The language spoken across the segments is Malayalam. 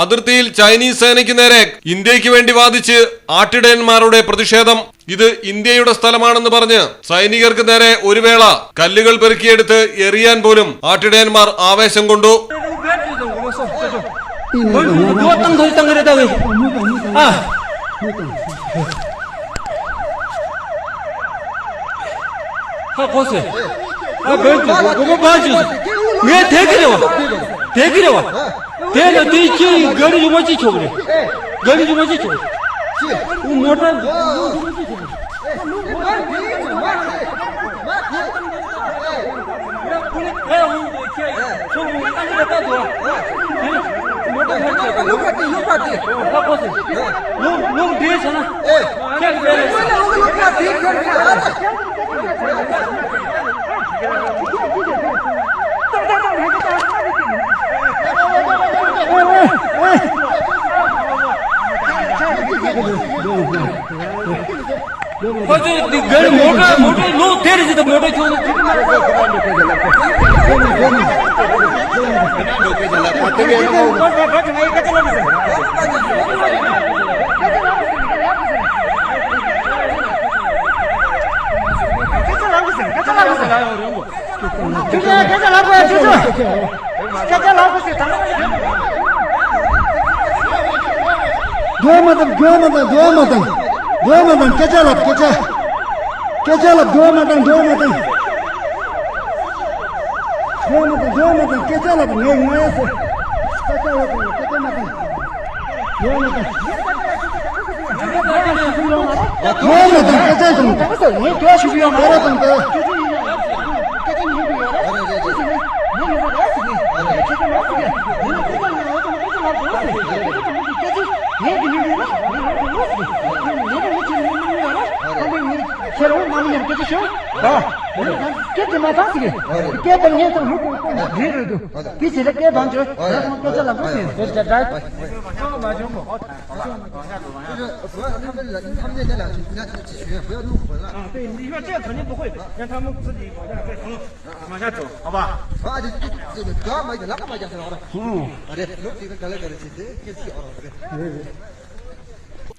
അതിർത്തിയിൽ ചൈനീസ് സേനയ്ക്ക് നേരെ ഇന്ത്യക്ക് വേണ്ടി വാദിച്ച് ആട്ടിടയന്മാരുടെ പ്രതിഷേധം. ഇത് ഇന്ത്യയുടെ സ്ഥലമാണെന്ന് പറഞ്ഞ് സൈനികർക്ക് നേരെ ഒരു വേള കല്ലുകൾ പെറുക്കിയെടുത്ത് എറിയാൻ പോലും ആട്ടിടയന്മാർ ആവേശം കൊണ്ടു.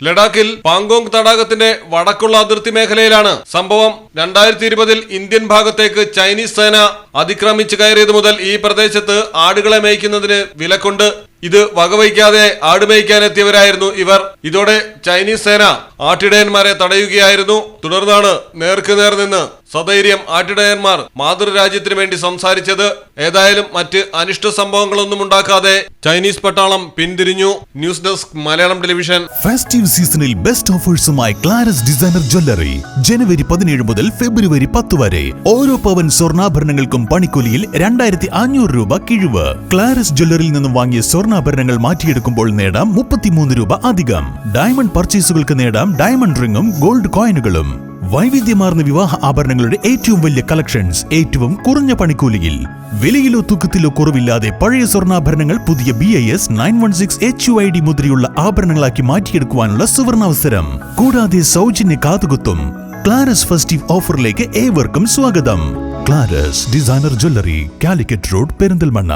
ലഡാക്കിൽ പാങ്കോങ് തടാകത്തിന്റെ വടക്കുള്ള അതിർത്തി മേഖലയിലാണ് സംഭവം. 2020 ഇന്ത്യൻ ഭാഗത്തേക്ക് ചൈനീസ് സേന അതിക്രമിച്ചു കയറിയത് മുതൽ ഈ പ്രദേശത്ത് ആടുകളെ മേയ്ക്കുന്നതിന് വിലക്കുണ്ട്. ഇത് വകവയ്ക്കാതെ ആടുമേയ്ക്കാനെത്തിയവരായിരുന്നു ഇവർ. ഇതോടെ ചൈനീസ് സേന ആട്ടിടയന്മാരെ തടയുകയായിരുന്നു. തുടർന്നാണ് നേർക്കുനേർ നിന്ന് സധൈര്യം ആട്ടിടയന്മാർ മാതൃരാജ്യത്തിന് വേണ്ടി സംസാരിച്ചത്. ഏതായാലും മറ്റ് അനിഷ്ട സംഭവങ്ങളൊന്നും ഉണ്ടാക്കാതെ ചൈനീസ് പട്ടാളം പിന്തിരിഞ്ഞു. News desk Malayalam television. Festive സീസണിൽ ബെസ്റ്റ് ഓഫേഴ്സുമായി ക്ലാരസ് ഡിസൈനർ ജ്വല്ലറി. ജനുവരി 17 മുതൽ ഫെബ്രുവരി 10 വരെ ഓരോ പവൻ സ്വർണ്ണാഭരണങ്ങൾക്കും പണിക്കൂലിയിൽ 2500 രൂപ കിഴിവ്. ക്ലാരസ് ജ്വല്ലറിയിൽ നിന്നും വാങ്ങിയ സ്വർണ്ണാഭരണങ്ങൾ മാറ്റിയെടുക്കുമ്പോൾ നേടാം 33 രൂപ അധികം. ഡയമണ്ട് പർച്ചേസുകൾക്ക് നേടാം ഡയമണ്ട് റിംഗും ഗോൾഡ് കോയിനുകളും. വൈവിധ്യമാർന്ന വിവാഹ ആഭരണങ്ങളുടെ ഏറ്റവും വലിയ കളക്ഷൻസ് ഏറ്റവും കുറഞ്ഞ പണിക്കൂലിയിൽ. വിലയിലോ തൂക്കത്തിലോ കുറവില്ലാതെ പഴയ സ്വർണ്ണാഭരണങ്ങൾ പുതിയ BIS 916 HUID മുദ്രയുള്ള ആഭരണങ്ങളാക്കി മാറ്റിയെടുക്കുവാനുള്ള സുവർണാവസരം. കൂടാതെ സൗജന്യ കാതുകുത്തും. ക്ലാരസ് ഫെസ്റ്റീവ് ഓഫറിലേക്ക് ഏവർക്കും സ്വാഗതം. ക്ലാരസ് designer jewellery, Calicut road, Perinthalmanna.